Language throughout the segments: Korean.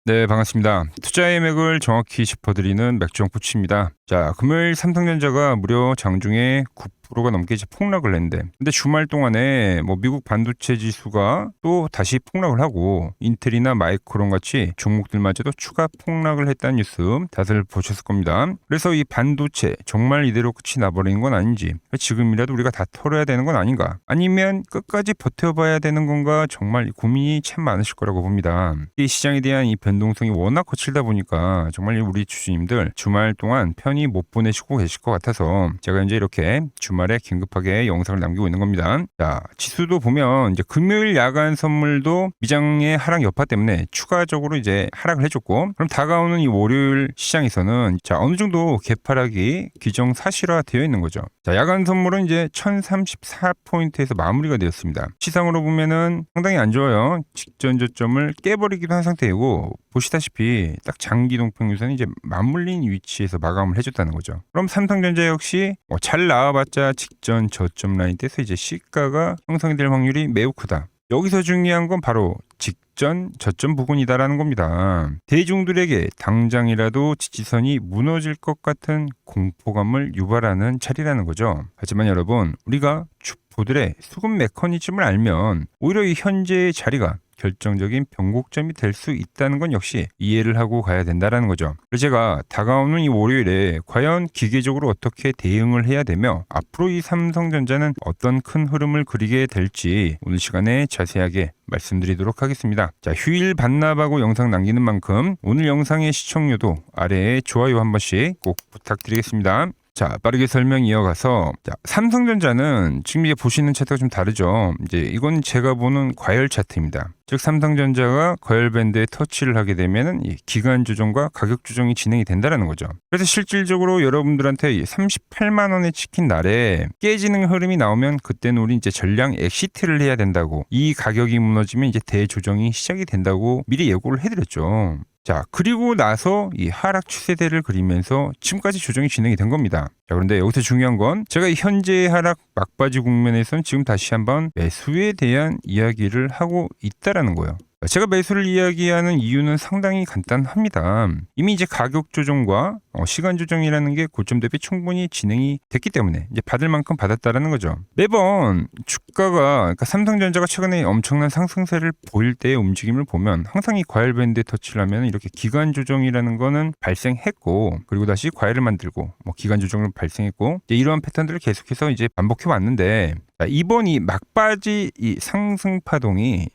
네, 반갑습니다. 투자의 맥을 정확히 짚어드리는 맥주홍푸치입니다. 자, 금요일 삼성전자가 무려 장중에 9%가 넘게 이제 폭락을 했는데, 근데 주말 동안에 미국 반도체 지수가 또 다시 폭락을 하고 인텔이나 마이크론 같이 종목들마저도 추가 폭락을 했다는 뉴스 다들 보셨을 겁니다. 그래서 이 반도체 정말 이대로 끝이 나버리는 건 아닌지, 지금이라도 우리가 다 털어야 되는 건 아닌가, 아니면 끝까지 버텨봐야 되는 건가, 정말 고민이 참 많으실 거라고 봅니다. 이 시장에 대한 이 변동성이 워낙 거칠다 보니까 정말 우리 주주님들 주말 동안 편히 못 보내시고 계실 것 같아서 제가 이제 이렇게 주말에 긴급하게 영상을 남기고 있는 겁니다. 자, 지수도 보면 이제 금요일 야간 선물도 미장의 하락 여파 때문에 추가적으로 이제 하락을 해줬고, 그럼 다가오는 이 월요일 시장에서는 자, 어느 정도 개파락이 기정사실화 되어 있는 거죠. 자, 야간 선물은 이제 1034포인트에서 마무리가 되었습니다. 시상으로 보면은 상당히 안 좋아요. 직전 저점을 깨버리기도 한 상태이고, 보시다시피 딱 장기 동평 유선이 이제 맞물린 위치에서 마감을 해줬다는 거죠. 그럼 삼성전자 역시 잘 나와봤자 직전 저점 라인에서 이제 시가가 형성이 될 확률이 매우 크다. 여기서 중요한 건 바로 직전 저점 부근이다라는 겁니다. 대중들에게 당장이라도 지지선이 무너질 것 같은 공포감을 유발하는 자리라는 거죠. 하지만 여러분, 우리가 주포들의 수급 메커니즘을 알면 오히려 이 현재의 자리가 결정적인 변곡점이 될 수 있다는 건 역시 이해를 하고 가야 된다는 거죠. 그래서 제가 다가오는 이 월요일에 과연 기계적으로 어떻게 대응을 해야 되며 앞으로 이 삼성전자는 어떤 큰 흐름을 그리게 될지 오늘 시간에 자세하게 말씀드리도록 하겠습니다. 자, 휴일 반납하고 영상 남기는 만큼 오늘 영상의 시청료도 아래에 좋아요 한 번씩 꼭 부탁드리겠습니다. 자, 빠르게 설명 이어가서, 자, 삼성전자는 지금 이제 보시는 차트가 좀 다르죠. 이제 이건 제가 보는 과열 차트입니다. 즉 삼성전자가 과열 밴드에 터치를 하게 되면은 이 기간 조정과 가격 조정이 진행이 된다라는 거죠. 그래서 실질적으로 여러분들한테 38만 원에 찍힌 날에 깨지는 흐름이 나오면 그때는 우리 이제 전량 엑시트를 해야 된다고, 이 가격이 무너지면 이제 대조정이 시작이 된다고 미리 예고를 해드렸죠. 자, 그리고 나서 이 하락 추세대를 그리면서 지금까지 조정이 진행이 된 겁니다. 자, 그런데 여기서 중요한 건 제가 이 현재의 하락 막바지 국면에서는 지금 다시 한번 매수에 대한 이야기를 하고 있다라는 거예요. 제가 매수를 이야기하는 이유는 상당히 간단합니다. 이미 이제 가격 조정과 시간 조정이라는 게 고점 대비 충분히 진행이 됐기 때문에 이제 받을 만큼 받았다라는 거죠. 매번 주가가, 그러니까 삼성전자가 최근에 엄청난 상승세를 보일 때의 움직임을 보면 항상 이 과열 밴드에 터치를 하면 이렇게 기간 조정이라는 거는 발생했고, 그리고 다시 과열을 만들고 기간 조정을 발생했고, 이제 이러한 패턴들을 계속해서 이제 반복해 왔는데, 이번 이 막바지 이 상승 파동이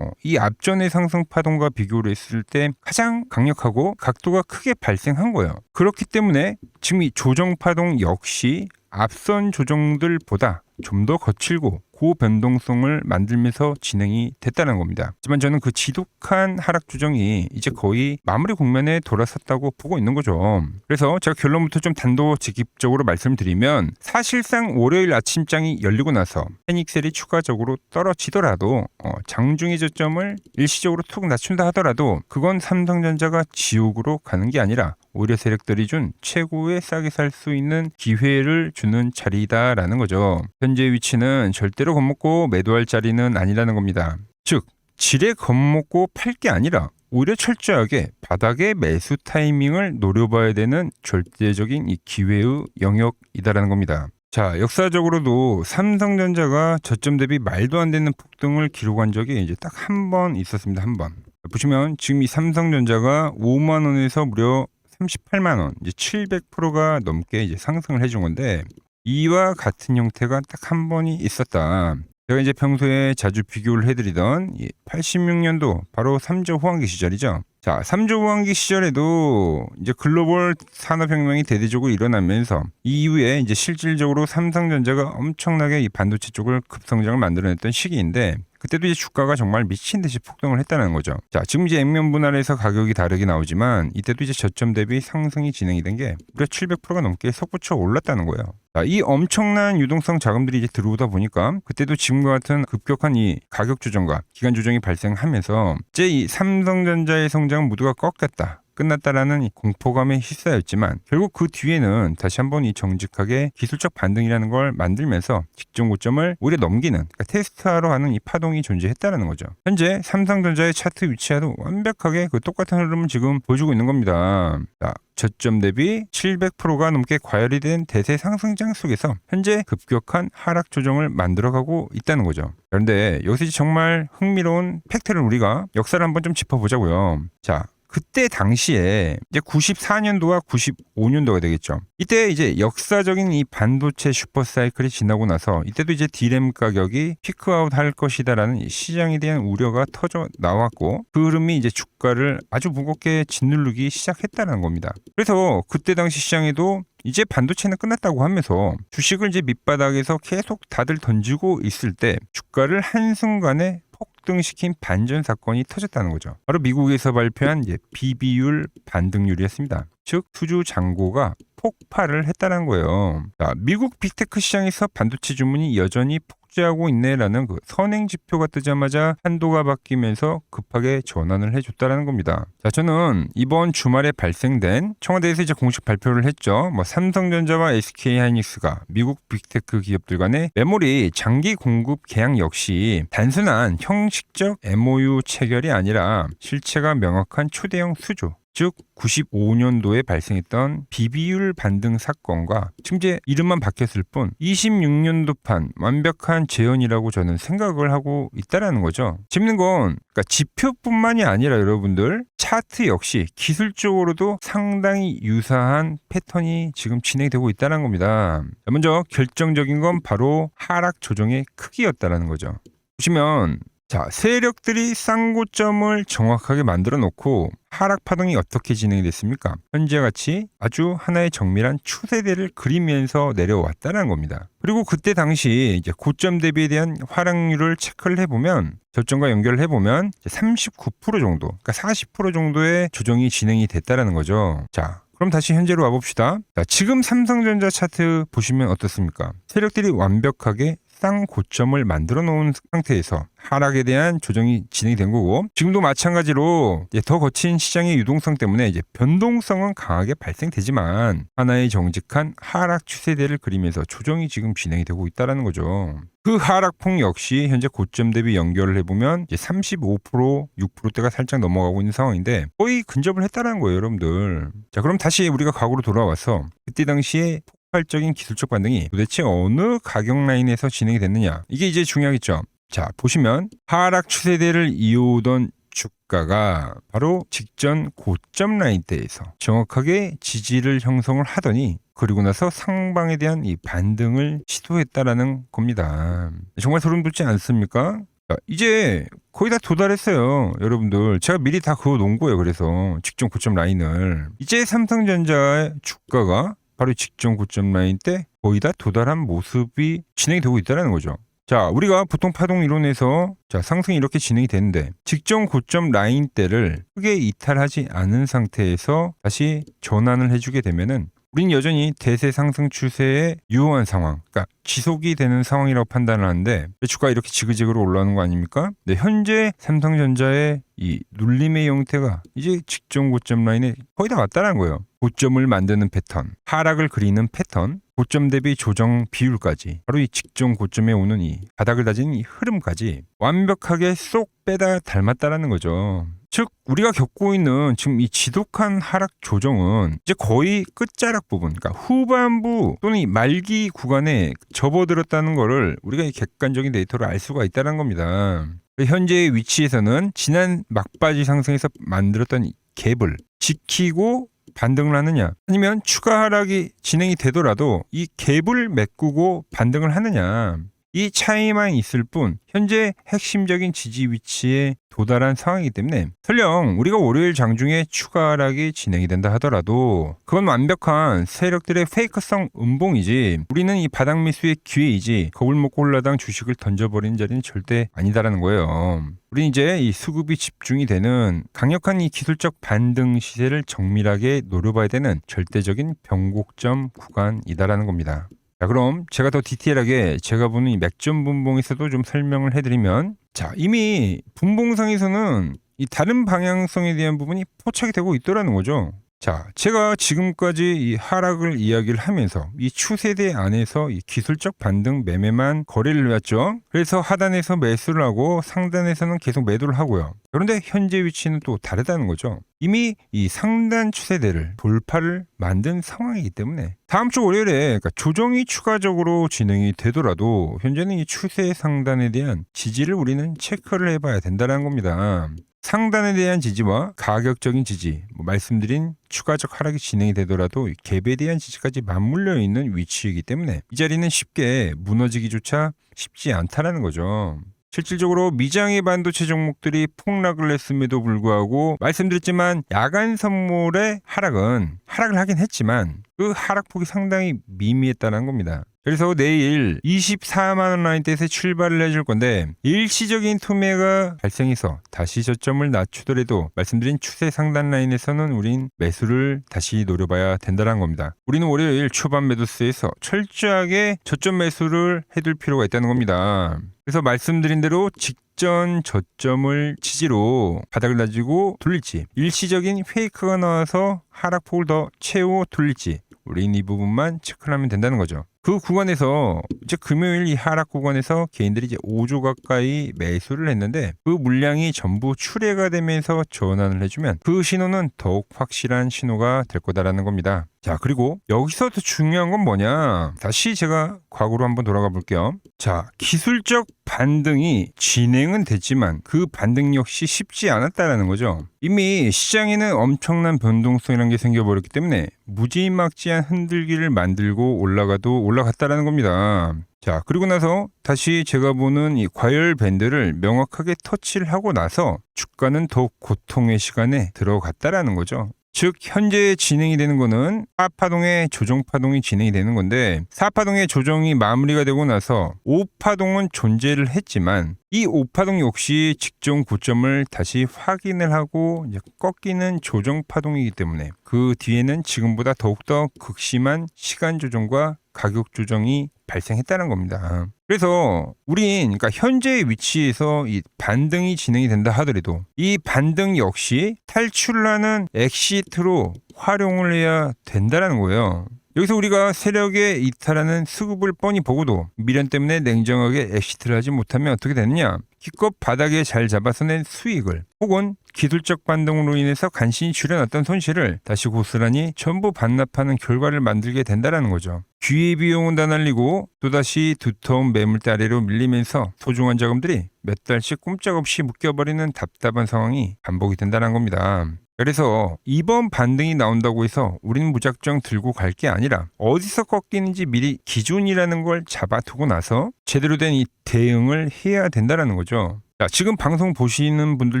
이 앞전의 상승 파동과 비교를 했을 때 가장 강력하고 각도가 크게 발생한 거예요. 그렇기 때문에 지금 이 조정 파동 역시 앞선 조정들보다 좀 더 거칠고 고변동성을 만들면서 진행이 됐다는 겁니다. 하지만 저는 그 지독한 하락 조정이 이제 거의 마무리 국면에 돌아섰다고 보고 있는 거죠. 그래서 제가 결론부터 좀 단도직입적으로 말씀드리면, 사실상 월요일 아침장이 열리고 나서 페닉셀이 추가적으로 떨어지더라도 장중의 저점을 일시적으로 툭 낮춘다 하더라도 그건 삼성전자가 지옥으로 가는 게 아니라 오히려 세력들이 준 최고의 싸게 살 수 있는 기회를 주는 자리다라는 거죠. 현재 위치는 절대로 겁먹고 매도할 자리는 아니라는 겁니다. 즉, 지레 겁먹고 팔 게 아니라 오히려 철저하게 바닥의 매수 타이밍을 노려봐야 되는 절대적인 이 기회의 영역이다라는 겁니다. 자, 역사적으로도 삼성전자가 저점 대비 말도 안 되는 폭등을 기록한 적이 이제 딱 한 번 있었습니다. 한 번. 보시면 지금 이 삼성전자가 5만 원에서 무려 38만 원, 이제 700%가 넘게 이제 상승을 해준 건데, 이와 같은 형태가 딱 한 번이 있었다. 제가 이제 평소에 자주 비교를 해드리던 86년도 바로 3조 호황기 시절이죠. 자, 3조 호황기 시절에도 이제 글로벌 산업혁명이 대대적으로 일어나면서 이후에 이제 실질적으로 삼성전자가 엄청나게 이 반도체 쪽을 급성장을 만들어냈던 시기인데, 그때도 이제 주가가 정말 미친 듯이 폭등을 했다는 거죠. 자, 지금 이제 액면 분할에서 가격이 다르게 나오지만 이때도 이제 저점 대비 상승이 진행이 된 게 무려 700%가 넘게 솟구쳐 올랐다는 거예요. 자, 이 엄청난 유동성 자금들이 이제 들어오다 보니까 그때도 지금과 같은 급격한 이 가격 조정과 기간 조정이 발생하면서 이제 이 삼성전자의 성장은 모두가 꺾였다. 끝났다라는 이 공포감에 휩싸였지만 결국 그 뒤에는 다시 한번 이 정직하게 기술적 반등이라는 걸 만들면서 직전 고점을 오히려 넘기는, 그러니까 테스트하러 하는 이 파동이 존재했다라는 거죠. 현재 삼성전자의 차트 위치와도 완벽하게 그 똑같은 흐름을 지금 보여주고 있는 겁니다. 자, 저점 대비 700%가 넘게 과열이 된 대세 상승장 속에서 현재 급격한 하락 조정을 만들어가고 있다는 거죠. 그런데 여기서 정말 흥미로운 팩트를 우리가 역사를 한번 좀 짚어보자고요. 자, 그때 당시에 이제 94년도와 95년도가 되겠죠. 이때 이제 역사적인 이 반도체 슈퍼사이클이 지나고 나서 이때도 이제 D램 가격이 피크아웃 할 것이다라는 시장에 대한 우려가 터져 나왔고 그 흐름이 이제 주가를 아주 무겁게 짓누르기 시작했다는 겁니다. 그래서 그때 당시 시장에도 이제 반도체는 끝났다고 하면서 주식을 이제 밑바닥에서 계속 다들 던지고 있을 때 주가를 한순간에 폭등시킨 반전 사건이 터졌다는 거죠. 바로 미국에서 발표한 이제 비비율 반등률이었습니다. 즉 수주 잔고가 폭발을 했다는 거예요. 자, 미국 빅테크 시장에서 반도체 주문이 여전히 폭주하고 있네라는 그 선행 지표가 뜨자마자 한도가 바뀌면서 급하게 전환을 해줬다는 겁니다. 자, 저는 이번 주말에 발생된 청와대에서 이제 공식 발표를 했죠. 삼성전자와 SK하이닉스가 미국 빅테크 기업들 간의 메모리 장기 공급 계약 역시 단순한 형식적 MOU 체결이 아니라 실체가 명확한 초대형 수주, 즉 95년도에 발생했던 비비율 반등 사건과 지금 이제 이름만 바뀌었을 뿐 26년도판 완벽한 재현이라고 저는 생각을 하고 있다라는 거죠. 재밌는 건 그러니까 지표뿐만이 아니라 여러분들 차트 역시 기술적으로도 상당히 유사한 패턴이 지금 진행되고 있다는 겁니다. 먼저 결정적인 건 바로 하락 조정의 크기였다라는 거죠. 보시면 자, 세력들이 쌍고점을 정확하게 만들어 놓고 하락 파동이 어떻게 진행이 됐습니까? 현재 같이 아주 하나의 정밀한 추세대를 그리면서 내려왔다는 겁니다. 그리고 그때 당시 이제 고점 대비에 대한 하락률을 체크를 해보면 저점과 연결을 해보면 39% 정도, 그러니까 40% 정도의 조정이 진행이 됐다는 거죠. 자, 그럼 다시 현재로 와봅시다. 자, 지금 삼성전자 차트 보시면 어떻습니까? 세력들이 완벽하게 쌍고점을 만들어 놓은 상태에서 하락에 대한 조정이 진행이 된 거고 지금도 마찬가지로 더 거친 시장의 유동성 때문에 이제 변동성은 강하게 발생되지만 하나의 정직한 하락 추세대를 그리면서 조정이 지금 진행이 되고 있다는 거죠. 그 하락폭 역시 현재 고점 대비 연결을 해보면 이제 35%, 6%대가 살짝 넘어가고 있는 상황인데 거의 근접을 했다는 거예요, 여러분들. 자, 그럼 다시 우리가 과거로 돌아와서 그때 당시에 폭발적인 기술적 반등이 도대체 어느 가격 라인에서 진행이 됐느냐, 이게 이제 중요하겠죠. 자, 보시면 하락 추세대를 이어오던 주가가 바로 직전 고점 라인대에서 정확하게 지지를 형성을 하더니 그리고 나서 상방에 대한 이 반등을 시도했다라는 겁니다. 정말 소름 돋지 않습니까? 자, 이제 거의 다 도달했어요, 여러분들. 제가 미리 다 그어 놓은 거예요. 그래서 직전 고점 라인을 이제 삼성전자의 주가가 바로 직전 고점 라인 때 거의 다 도달한 모습이 진행이 되고 있다는 거죠. 자, 우리가 보통 파동 이론에서 자, 상승이 이렇게 진행이 되는데 직전 고점 라인 대를 크게 이탈하지 않은 상태에서 다시 전환을 해주게 되면은 우린 여전히 대세 상승 추세에 유효한 상황, 그러니까 지속이 되는 상황이라고 판단을 하는데 주가가 이렇게 지그재그로 올라오는 거 아닙니까? 네, 현재 삼성전자의 이 눌림의 형태가 이제 직전 고점 라인에 거의 다 왔다는 거예요. 고점을 만드는 패턴, 하락을 그리는 패턴, 고점 대비 조정 비율까지 바로 이 직전 고점에 오는 이 바닥을 다지는 이 흐름까지 완벽하게 쏙 빼다 닮았다라는 거죠. 즉 우리가 겪고 있는 지금 이 지독한 하락 조정은 이제 거의 끝자락 부분, 그러니까 후반부 또는 이 말기 구간에 접어들었다는 거를 우리가 이 객관적인 데이터로 알 수가 있다는 겁니다. 현재의 위치에서는 지난 막바지 상승에서 만들었던 이 갭을 지키고 반등을 하느냐, 아니면 추가 하락이 진행이 되더라도 이 갭을 메꾸고 반등을 하느냐, 이 차이만 있을 뿐 현재 핵심적인 지지 위치에 도달한 상황이기 때문에 설령 우리가 월요일 장중에 추가 하락이 진행이 된다 하더라도 그건 완벽한 세력들의 페이크성 음봉이지 우리는 이 바닥 매수의 기회이지 겁을 먹고 올라당 주식을 던져버리는 자리는 절대 아니다라는 거예요. 우리는 이제 이 수급이 집중이 되는 강력한 이 기술적 반등 시세를 정밀하게 노려봐야 되는 절대적인 변곡점 구간이다라는 겁니다. 자, 그럼 제가 더 디테일하게 제가 보는 이 맥점 분봉에서도 좀 설명을 해드리면, 자, 이미 분봉상에서는 이 다른 방향성에 대한 부분이 포착이 되고 있더라는 거죠. 자, 제가 지금까지 이 하락을 이야기를 하면서 이 추세대 안에서 이 기술적 반등 매매만 거래를 해왔죠. 그래서 하단에서 매수를 하고 상단에서는 계속 매도를 하고요. 그런데 현재 위치는 또 다르다는 거죠. 이미 이 상단 추세대를 돌파를 만든 상황이기 때문에 다음 주 월요일에 그러니까 조정이 추가적으로 진행이 되더라도 현재는 이 추세 상단에 대한 지지를 우리는 체크를 해봐야 된다는 겁니다. 상단에 대한 지지와 가격적인 지지, 말씀드린 추가적 하락이 진행이 되더라도 갭에 대한 지지까지 맞물려 있는 위치이기 때문에 이 자리는 쉽게 무너지기조차 쉽지 않다라는 거죠. 실질적으로 미장의 반도체 종목들이 폭락을 했음에도 불구하고 말씀드렸지만 야간 선물의 하락을 하긴 했지만 그 하락폭이 상당히 미미했다는 겁니다. 그래서 내일 24만 원 라인대에서 출발을 해줄 건데 일시적인 투매가 발생해서 다시 저점을 낮추더라도 말씀드린 추세 상단 라인에서는 우린 매수를 다시 노려봐야 된다는 겁니다. 우리는 월요일 초반 매도세에서 철저하게 저점 매수를 해둘 필요가 있다는 겁니다. 그래서 말씀드린 대로 직전 저점을 지지로 바닥을 다지고 돌릴지 일시적인 페이크가 나와서 하락폭을 더 채워 돌릴지 우린 이 부분만 체크를 하면 된다는 거죠. 그 구간에서 이제 금요일 이 하락 구간에서 개인들이 이제 5조 가까이 매수를 했는데 그 물량이 전부 출회가 되면서 전환을 해주면 그 신호는 더욱 확실한 신호가 될 거다라는 겁니다. 자, 그리고 여기서 더 중요한 건 뭐냐? 다시 제가 과거로 한번 돌아가 볼게요. 자, 기술적 반등이 진행은 됐지만 그 반등 역시 쉽지 않았다라는 거죠. 이미 시장에는 엄청난 변동성이라는 게 생겨버렸기 때문에 무지막지한 흔들기를 만들고 올라갔다라는 겁니다. 자, 그리고 나서 다시 제가 보는 이 과열 밴드를 명확하게 터치를 하고 나서 주가는 더욱 고통의 시간에 들어갔다라는 거죠. 즉 현재 진행이 되는 거는 4파동의 조정파동이 진행이 되는 건데 4파동의 조정이 마무리가 되고 나서 5파동은 존재를 했지만 이 5파동 역시 직전 고점을 다시 확인을 하고 이제 꺾이는 조정파동이기 때문에 그 뒤에는 지금보다 더욱더 극심한 시간 조정과 가격 조정이 발생했다는 겁니다. 그래서 우린 그러니까 현재의 위치에서 이 반등이 진행이 된다 하더라도 이 반등 역시 탈출하는 엑시트로 활용을 해야 된다는 거예요. 여기서 우리가 세력의 이탈하는 수급을 뻔히 보고도 미련 때문에 냉정하게 엑시트를 하지 못하면 어떻게 되느냐? 기껏 바닥에 잘 잡아서 낸 수익을 혹은 기술적 반등으로 인해서 간신히 줄여놨던 손실을 다시 고스란히 전부 반납하는 결과를 만들게 된다는 거죠. 기회비용은 다 날리고 또다시 두터운 매물대 아래로 밀리면서 소중한 자금들이 몇 달씩 꼼짝없이 묶여버리는 답답한 상황이 반복이 된다는 겁니다. 그래서 이번 반등이 나온다고 해서 우리는 무작정 들고 갈 게 아니라 어디서 꺾이는지 미리 기준이라는 걸 잡아두고 나서 제대로 된 이 대응을 해야 된다는 거죠. 자, 지금 방송 보시는 분들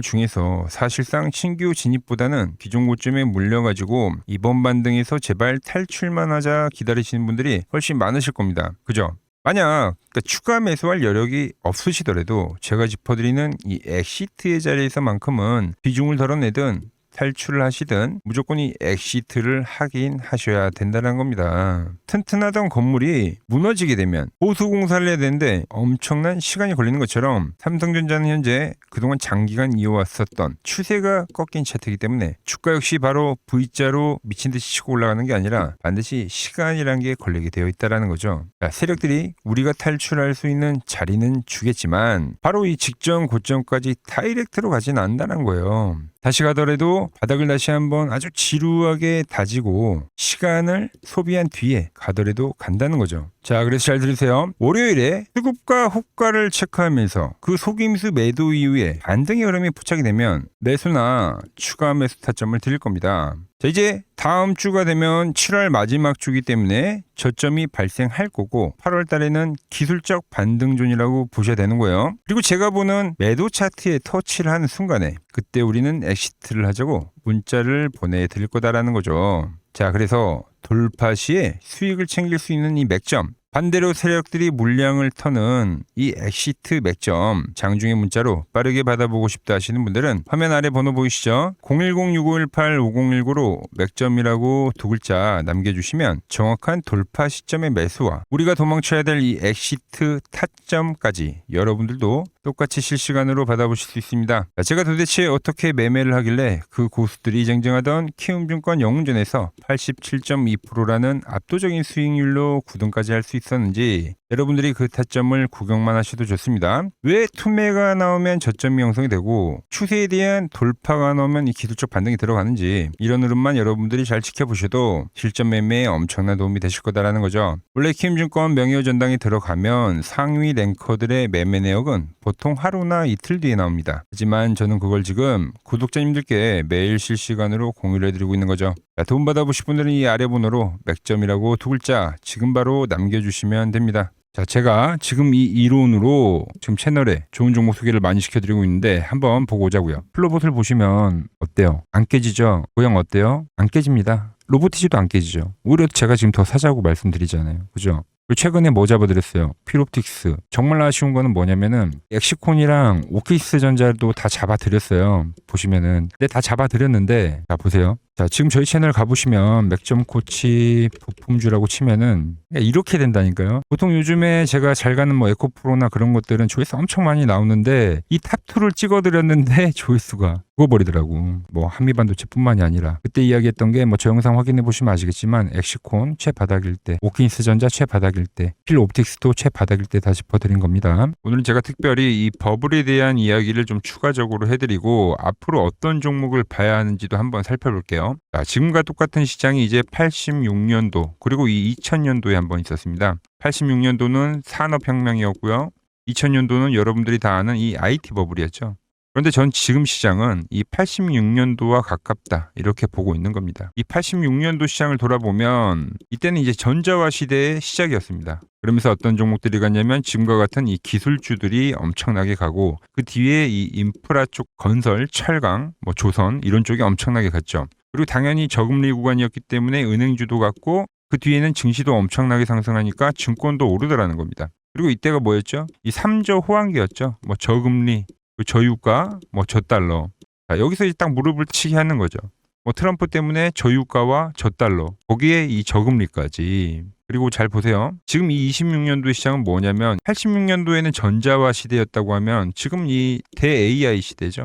중에서 사실상 신규 진입보다는 기존 고점에 물려가지고 이번 반등에서 제발 탈출만 하자 기다리시는 분들이 훨씬 많으실 겁니다. 그죠? 만약 추가 매수할 여력이 없으시더라도 제가 짚어드리는 이 엑시트의 자리에서만큼은 비중을 덜어내든 탈출을 하시든 무조건 이 엑시트를 하긴 하셔야 된다는 겁니다. 튼튼하던 건물이 무너지게 되면 보수공사를 해야 되는데 엄청난 시간이 걸리는 것처럼 삼성전자는 현재 그동안 장기간 이어왔었던 추세가 꺾인 차트이기 때문에 주가 역시 바로 V자로 미친 듯이 치고 올라가는 게 아니라 반드시 시간이라는 게 걸리게 되어 있다는 거죠. 자, 세력들이 우리가 탈출할 수 있는 자리는 주겠지만 바로 이 직전 고점까지 다이렉트로 가진 않는다는 거예요. 다시 가더라도 바닥을 다시 한번 아주 지루하게 다지고 시간을 소비한 뒤에 가더라도 간다는 거죠. 자, 그래서 잘 들으세요. 월요일에 수급과 호가를 체크하면서 그 속임수 매도 이후에 반등의 흐름이 포착이 되면 매수나 추가 매수 타점을 드릴 겁니다. 자, 이제 다음 주가 되면 7월 마지막 주기 때문에 저점이 발생할 거고 8월 달에는 기술적 반등존이라고 보셔야 되는 거예요. 그리고 제가 보는 매도 차트에 터치를 하는 순간에 그때 우리는 엑시트를 하자고 문자를 보내드릴 거다라는 거죠. 자, 그래서 돌파 시에 수익을 챙길 수 있는 이 맥점, 반대로 세력들이 물량을 터는 이 엑시트 맥점 장중의 문자로 빠르게 받아보고 싶다 하시는 분들은 화면 아래 번호 보이시죠? 010-6518-5019로 맥점이라고 두 글자 남겨주시면 정확한 돌파 시점의 매수와 우리가 도망쳐야 될 이 엑시트 타점까지 여러분들도 똑같이 실시간으로 받아보실 수 있습니다. 자, 제가 도대체 어떻게 매매를 하길래 그 고수들이 쟁쟁하던 키움증권 영웅전에서 87.2%라는 압도적인 수익률로 9등까지 할 수 있었는지 여러분들이 그 타점을 구경만 하셔도 좋습니다. 왜 투매가 나오면 저점이 형성이 되고 추세에 대한 돌파가 나오면 이 기술적 반등이 들어가는지 이런 흐름만 여러분들이 잘 지켜보셔도 실전 매매에 엄청난 도움이 되실 거다라는 거죠. 원래 키움증권 명예호 전당에 들어가면 상위 랭커들의 매매 내역은 보통 하루나 이틀 뒤에 나옵니다. 하지만 저는 그걸 지금 구독자님들께 매일 실시간으로 공유를 해드리고 있는 거죠. 자, 도움 받아보실 분들은 이 아래 번호로 맥점이라고 두 글자 지금 바로 남겨주시면 됩니다. 자, 제가 지금 이 이론으로 지금 채널에 좋은 종목 소개를 많이 시켜드리고 있는데 한번 보고 오자고요. 플로봇을 보시면 어때요? 안 깨지죠? 모양 어때요? 안 깨집니다. 로보티지도 안 깨지죠. 오히려 제가 지금 더 사자고 말씀드리잖아요. 그죠? 최근에 뭐 잡아드렸어요? 필옵틱스. 정말 아쉬운 거는 뭐냐면은 엑시콘이랑 오케이스 전자도 다 잡아드렸어요. 보시면은. 근데 다 잡아드렸는데 자 보세요. 자 지금 저희 채널 가보시면 맥점 코치 부품주라고 치면은 이렇게 된다니까요. 보통 요즘에 제가 잘 가는 뭐 에코프로나 그런 것들은 조회수 엄청 많이 나오는데 이 탑2를 찍어드렸는데 조회수가 죽어버리더라고. 뭐 한미반도체뿐만이 아니라 그때 이야기했던 게 뭐 저 영상 확인해 보시면 아시겠지만 엑시콘 최바닥일 때, 오킨스 전자 최바닥일 때, 필옵틱스도 최바닥일 때 다 짚어드린 겁니다. 오늘은 제가 특별히 이 버블에 대한 이야기를 좀 추가적으로 해드리고 앞으로 어떤 종목을 봐야 하는지도 한번 살펴볼게요. 자, 지금과 똑같은 시장이 이제 86년도 그리고 이 2000년도에 한번 있었습니다. 86년도는 산업혁명이었고요. 2000년도는 여러분들이 다 아는 이 IT 버블이었죠. 그런데 전 지금 시장은 이 86년도와 가깝다 이렇게 보고 있는 겁니다. 이 86년도 시장을 돌아보면 이때는 이제 전자화 시대의 시작이었습니다. 그러면서 어떤 종목들이 갔냐면 지금과 같은 이 기술주들이 엄청나게 가고 그 뒤에 이 인프라 쪽 건설, 철강, 뭐 조선 이런 쪽이 엄청나게 갔죠. 그리고 당연히 저금리 구간이었기 때문에 은행주도 갔고 그 뒤에는 증시도 엄청나게 상승하니까 증권도 오르더라는 겁니다. 그리고 이때가 뭐였죠? 이 3저 호황기였죠. 뭐 저금리, 저유가, 뭐 저달러. 자, 여기서 이제 딱 무릎을 치게 하는 거죠. 뭐 트럼프 때문에 저유가와 저달러, 거기에 이 저금리까지. 그리고 잘 보세요. 지금 이 26년도 시장은 뭐냐면 86년도에는 전자화 시대였다고 하면 지금 이 대 AI 시대죠.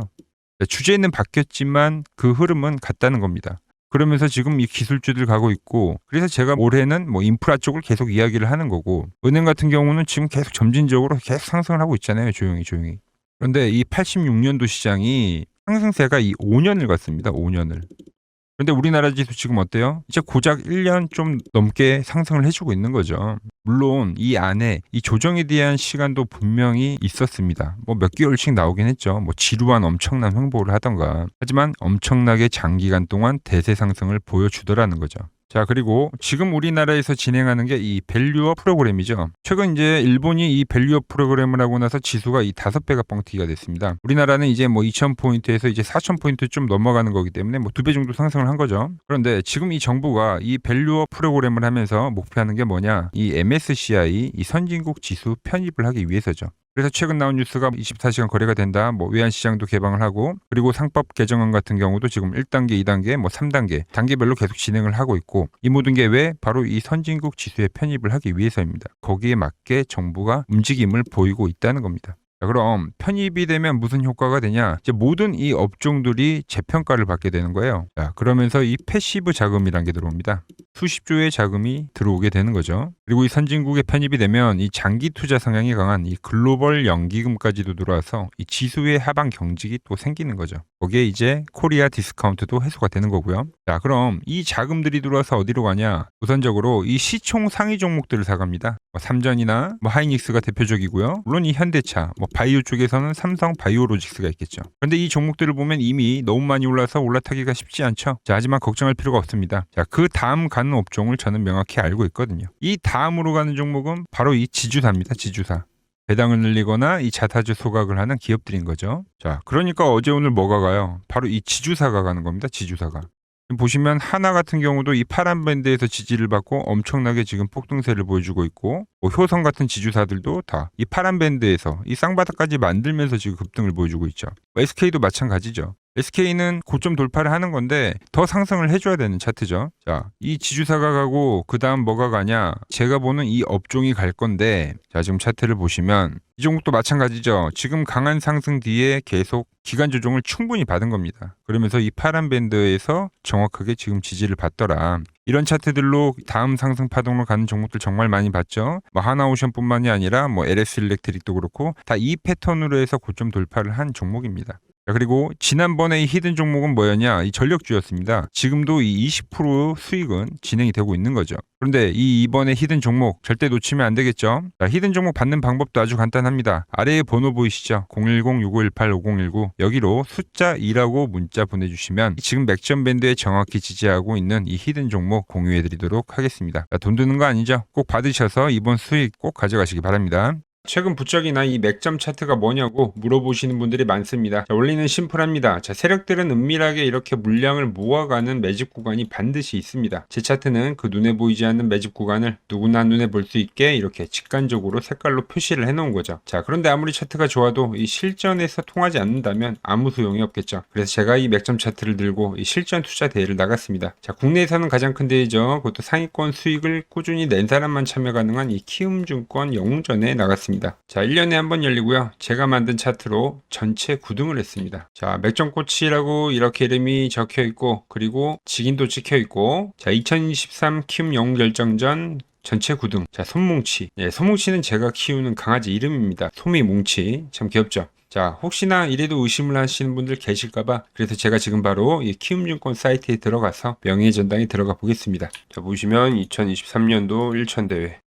주제는 바뀌었지만 그 흐름은 같다는 겁니다. 그러면서 지금 이 기술주들 가고 있고 그래서 제가 올해는 뭐 인프라 쪽을 계속 이야기를 하는 거고 은행 같은 경우는 지금 계속 점진적으로 계속 상승을 하고 있잖아요. 조용히. 그런데 이 86년도 시장이 상승세가 이 5년을 갔습니다. 5년을. 그런데 우리나라 지수 지금 어때요? 이제 고작 1년 좀 넘게 상승을 해주고 있는 거죠. 물론 이 안에 이 조정에 대한 시간도 분명히 있었습니다. 뭐 몇 개월씩 나오긴 했죠. 뭐 지루한 엄청난 횡보를 하던가. 하지만 엄청나게 장기간 동안 대세 상승을 보여주더라는 거죠. 자, 그리고 지금 우리나라에서 진행하는 게 이 밸류업 프로그램이죠. 최근 이제 일본이 이 밸류업 프로그램을 하고 나서 지수가 이 5배가 뻥튀기가 됐습니다. 우리나라는 이제 뭐 2000포인트에서 이제 4000포인트 좀 넘어가는 거기 때문에 뭐 2배 정도 상승을 한 거죠. 그런데 지금 이 정부가 이 밸류업 프로그램을 하면서 목표하는 게 뭐냐? 이 MSCI 이 선진국 지수 편입을 하기 위해서죠. 그래서 최근 나온 뉴스가 24시간 거래가 된다. 뭐 외환시장도 개방을 하고 그리고 상법 개정안 같은 경우도 지금 1단계, 2단계, 뭐 3단계 단계별로 계속 진행을 하고 있고 이 모든 게 왜? 바로 이 선진국 지수에 편입을 하기 위해서입니다. 거기에 맞게 정부가 움직임을 보이고 있다는 겁니다. 자, 그럼 편입이 되면 무슨 효과가 되냐? 이제 모든 이 업종들이 재평가를 받게 되는 거예요. 자, 그러면서 이 패시브 자금이라는 게 들어옵니다. 수십조의 자금이 들어오게 되는 거죠. 그리고 이 선진국에 편입이 되면 이 장기 투자 성향이 강한 이 글로벌 연기금까지도 들어와서 이 지수의 하방 경직이 또 생기는 거죠. 거기에 이제 코리아 디스카운트도 해소가 되는 거고요. 자, 그럼 이 자금들이 들어와서 어디로 가냐? 우선적으로 이 시총 상위 종목들을 사갑니다. 뭐 삼전이나 뭐 하이닉스가 대표적이고요. 물론 이 현대차, 뭐 바이오 쪽에서는 삼성 바이오로직스가 있겠죠. 그런데 이 종목들을 보면 이미 너무 많이 올라서 올라타기가 쉽지 않죠. 자, 하지만 걱정할 필요가 없습니다. 자, 그 다음 가는 업종을 저는 명확히 알고 있거든요. 이 다음으로 가는 종목은 바로 이 지주사입니다. 지주사. 배당을 늘리거나 이 자사주 소각을 하는 기업들인 거죠. 자, 그러니까 어제 오늘 뭐가 가요? 바로 이 지주사가 가는 겁니다. 지주사가. 보시면 하나 같은 경우도 이 파란 밴드에서 지지를 받고 엄청나게 지금 폭등세를 보여주고 있고 뭐 효성 같은 지주사들도 다 이 파란 밴드에서 이 쌍바닥까지 만들면서 지금 급등을 보여주고 있죠. SK도 마찬가지죠. SK는 고점 돌파를 하는 건데 더 상승을 해줘야 되는 차트죠. 자, 이 지주사가 가고 그 다음 뭐가 가냐? 제가 보는 이 업종이 갈 건데, 자 지금 차트를 보시면 이 종목도 마찬가지죠. 지금 강한 상승 뒤에 계속 기간 조정을 충분히 받은 겁니다. 그러면서 이 파란 밴드에서 정확하게 지금 지지를 받더라. 이런 차트들로 다음 상승 파동으로 가는 종목들 정말 많이 봤죠. 뭐 하나오션뿐만이 아니라 뭐 LS 일렉트릭도 그렇고 다 이 패턴으로 해서 고점 돌파를 한 종목입니다. 자, 그리고 지난번에 이 히든 종목은 뭐였냐? 이 전력주였습니다. 지금도 이 20% 수익은 진행이 되고 있는 거죠. 그런데 이번에 히든 종목 절대 놓치면 안 되겠죠? 자, 히든 종목 받는 방법도 아주 간단합니다. 아래에 번호 보이시죠? 010-6518-5019 여기로 숫자 2라고 문자 보내주시면 지금 맥점 밴드에 정확히 지지하고 있는 이 히든 종목 공유해드리도록 하겠습니다. 자, 돈 드는 거 아니죠? 꼭 받으셔서 이번 수익 꼭 가져가시기 바랍니다. 최근 부쩍이나 이 맥점 차트가 뭐냐고 물어보시는 분들이 많습니다. 자, 원리는 심플합니다. 자, 세력들은 은밀하게 이렇게 물량을 모아가는 매집 구간이 반드시 있습니다. 제 차트는 그 눈에 보이지 않는 매집 구간을 누구나 눈에 볼 수 있게 이렇게 직관적으로 색깔로 표시를 해놓은 거죠. 자, 그런데 아무리 차트가 좋아도 이 실전에서 통하지 않는다면 아무 소용이 없겠죠. 그래서 제가 이 맥점 차트를 들고 이 실전 투자 대회를 나갔습니다. 자, 국내에서는 가장 큰 대회죠. 그것도 상위권 수익을 꾸준히 낸 사람만 참여 가능한 이 키움증권 영웅전에 나갔습니다. 자, 1년에 한 번 열리고요. 제가 만든 차트로 전체 9등을 했습니다. 자, 맥점꽃이라고 이렇게 이름이 적혀 있고, 그리고 직인도 찍혀 있고, 자, 2023 키움 영웅 결정전 전체 9등. 자, 솜뭉치. 예, 솜뭉치는 제가 키우는 강아지 이름입니다. 솜이뭉치. 참 귀엽죠? 자, 혹시나 이래도 의심을 하시는 분들 계실까봐 그래서 제가 지금 바로 이 키움증권 사이트에 들어가서 명예의 전당에 들어가 보겠습니다. 자, 보시면 2023년도 1천대회.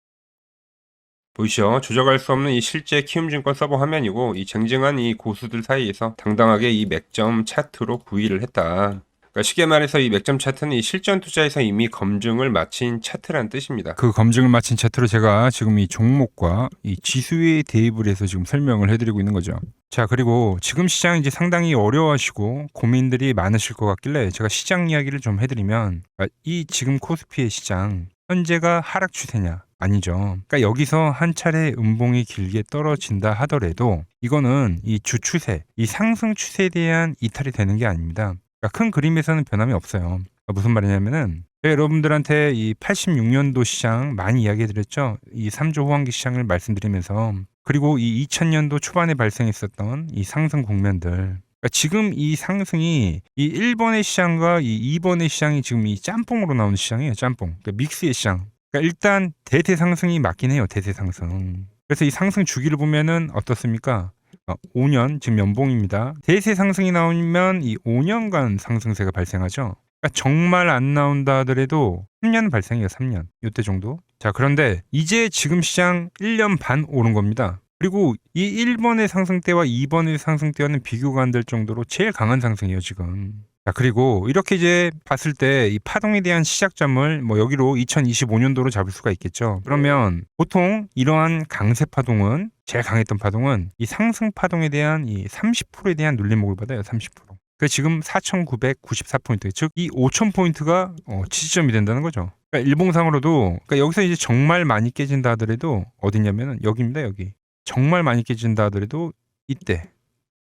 보이시죠? 조작할 수 없는 이 실제 키움증권 서버 화면이고 이 쟁쟁한 이 고수들 사이에서 당당하게 이 맥점 차트로 구의를 했다. 그러니까 쉽게 말해서 이 맥점 차트는 이 실전 투자에서 이미 검증을 마친 차트란 뜻입니다. 그 검증을 마친 차트로 제가 지금 이 종목과 이 지수에 대입을 해서 지금 설명을 해드리고 있는 거죠. 자, 그리고 지금 시장 이제 상당히 어려워하시고 고민들이 많으실 것 같길래 제가 시장 이야기를 좀 해드리면 이 지금 코스피의 시장 현재가 하락 추세냐? 아니죠. 그러니까 여기서 한 차례 음봉이 길게 떨어진다 하더라도 이거는 이 주추세, 이 상승 추세에 대한 이탈이 되는 게 아닙니다. 그러니까 큰 그림에서는 변함이 없어요. 그러니까 무슨 말이냐면은 제가 여러분들한테 이 86년도 시장 많이 이야기 드렸죠. 이 3조 호황기 시장을 말씀드리면서 그리고 이 2000년도 초반에 발생했었던 이 상승 국면들. 그러니까 지금 이 상승이 이 1번의 시장과 이 2번의 시장이 지금 이 짬뽕으로 나오는 시장이에요. 짬뽕. 그러니까 믹스의 시장. 그러니까 일단 대세 상승이 맞긴 해요. 대세 상승. 그래서 이 상승 주기를 보면은 어떻습니까? 5년 지금 연봉입니다. 대세 상승이 나오면 이 5년간 상승세가 발생하죠. 그러니까 정말 안 나온다 하더라도 3년 발생해요. 3년. 이때 정도. 자, 그런데 이제 지금 시장 1년 반 오른 겁니다. 그리고 이 1번의 상승 때와 2번의 상승 때와는 비교가 안 될 정도로 제일 강한 상승이에요, 지금. 자, 그리고 이렇게 이제 봤을 때 이 파동에 대한 시작점을 뭐 여기로 2025년도로 잡을 수가 있겠죠. 그러면 보통 이러한 강세 파동은 제일 강했던 파동은 이 상승 파동에 대한 이 30%에 대한 눌림목을 받아요. 30%. 그 지금 4,994포인트, 즉 이 5,000포인트가 지지점이 된다는 거죠. 그러니까 일봉상으로도 그러니까 여기서 이제 정말 많이 깨진다 하더라도 어디냐면은 여기입니다. 여기. 정말 많이 깨진다 하더라도 이때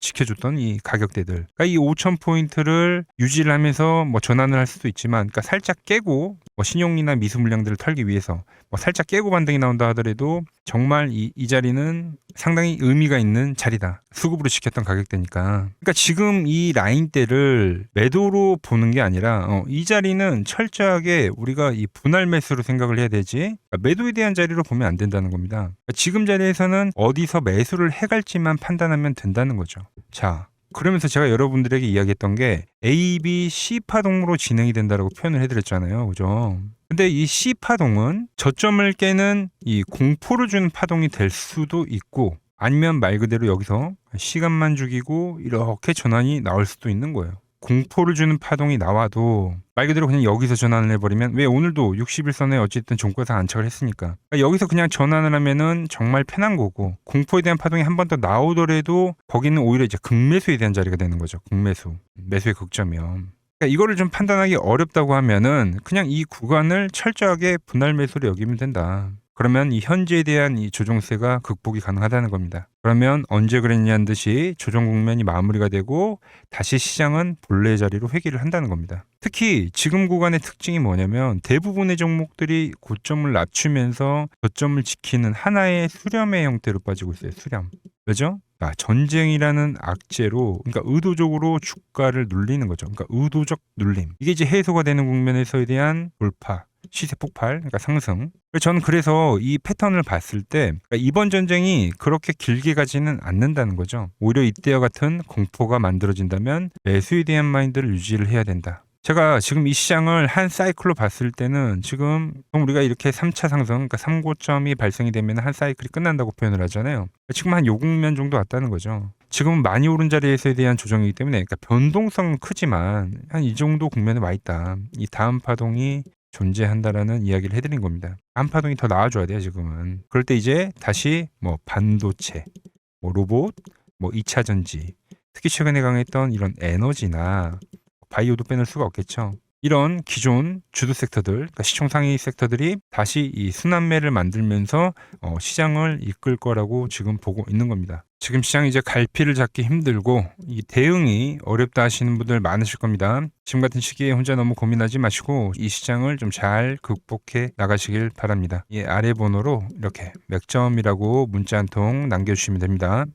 지켜줬던 이 가격대들. 그러니까 이 5,000포인트를 유지를 하면서 뭐 전환을 할 수도 있지만, 그러니까 살짝 깨고 뭐 신용이나 미수 물량들을 털기 위해서 뭐 살짝 깨고 반등이 나온다 하더라도 정말 이 자리는 상당히 의미가 있는 자리다. 수급으로 지켰던 가격대니까. 그러니까 지금 이 라인대를 매도로 보는 게 아니라 이 자리는 철저하게 우리가 이 분할 매수로 생각을 해야 되지 그러니까 매도에 대한 자리로 보면 안 된다는 겁니다. 그러니까 지금 자리에서는 어디서 매수를 해갈지만 판단하면 된다는 거죠. 자, 그러면서 제가 여러분들에게 이야기했던 게 A, B, C 파동으로 진행이 된다라고 표현을 해드렸잖아요. 그죠? 근데 이 C 파동은 저점을 깨는 이 공포를 주는 파동이 될 수도 있고 아니면 말 그대로 여기서 시간만 죽이고 이렇게 전환이 나올 수도 있는 거예요. 공포를 주는 파동이 나와도 말 그대로 그냥 여기서 전환을 해버리면 왜 오늘도 60일선에 어쨌든 종가에서 안착을 했으니까 그러니까 여기서 그냥 전환을 하면은 정말 편한 거고 공포에 대한 파동이 한 번 더 나오더라도 거기는 오히려 이제 극매수에 대한 자리가 되는 거죠. 극매수. 매수의 극점이요. 그러니까 이거를 좀 판단하기 어렵다고 하면은 그냥 이 구간을 철저하게 분할 매수로 여기면 된다. 그러면 이 현재에 대한 이 조정세가 극복이 가능하다는 겁니다. 그러면 언제 그랬냐는 듯이 조정 국면이 마무리가 되고 다시 시장은 본래 자리로 회귀를 한다는 겁니다. 특히 지금 구간의 특징이 뭐냐면 대부분의 종목들이 고점을 낮추면서 저점을 지키는 하나의 수렴의 형태로 빠지고 있어요. 수렴. 왜죠? 전쟁이라는 악재로, 그러니까 의도적으로 주가를 눌리는 거죠. 그러니까 의도적 눌림. 이게 이제 해소가 되는 국면에서에 대한 돌파, 시세 폭발, 그러니까 상승. 저는 그래서 이 패턴을 봤을 때 그러니까 이번 전쟁이 그렇게 길게 가지는 않는다는 거죠. 오히려 이때와 같은 공포가 만들어진다면 매수에 대한 마인드를 유지를 해야 된다. 제가 지금 이 시장을 한 사이클로 봤을 때는 지금 우리가 이렇게 3차 상승, 그러니까 3고점이 발생이 되면 한 사이클이 끝난다고 표현을 하잖아요. 지금 한 요 국면 정도 왔다는 거죠. 지금은 많이 오른 자리에서에 대한 조정이기 때문에 그러니까 변동성은 크지만 한 이 정도 국면에 와 있다. 이 다음 파동이 존재한다라는 이야기를 해드린 겁니다. 다음 파동이 더 나와줘야 돼요, 지금은. 그럴 때 이제 다시 뭐 반도체, 뭐 로봇, 뭐 2차 전지, 특히 최근에 강했던 이런 에너지나 바이오도 빼놓을 수가 없겠죠. 이런 기존 주도 섹터들, 그러니까 시총 상위 섹터들이 다시 이 순환매를 만들면서 시장을 이끌 거라고 지금 보고 있는 겁니다. 지금 시장이 이제 갈피를 잡기 힘들고 이 대응이 어렵다 하시는 분들 많으실 겁니다. 지금 같은 시기에 혼자 너무 고민하지 마시고 이 시장을 좀 잘 극복해 나가시길 바랍니다. 이 아래 번호로 이렇게 맥점이라고 문자 한 통 남겨주시면 됩니다.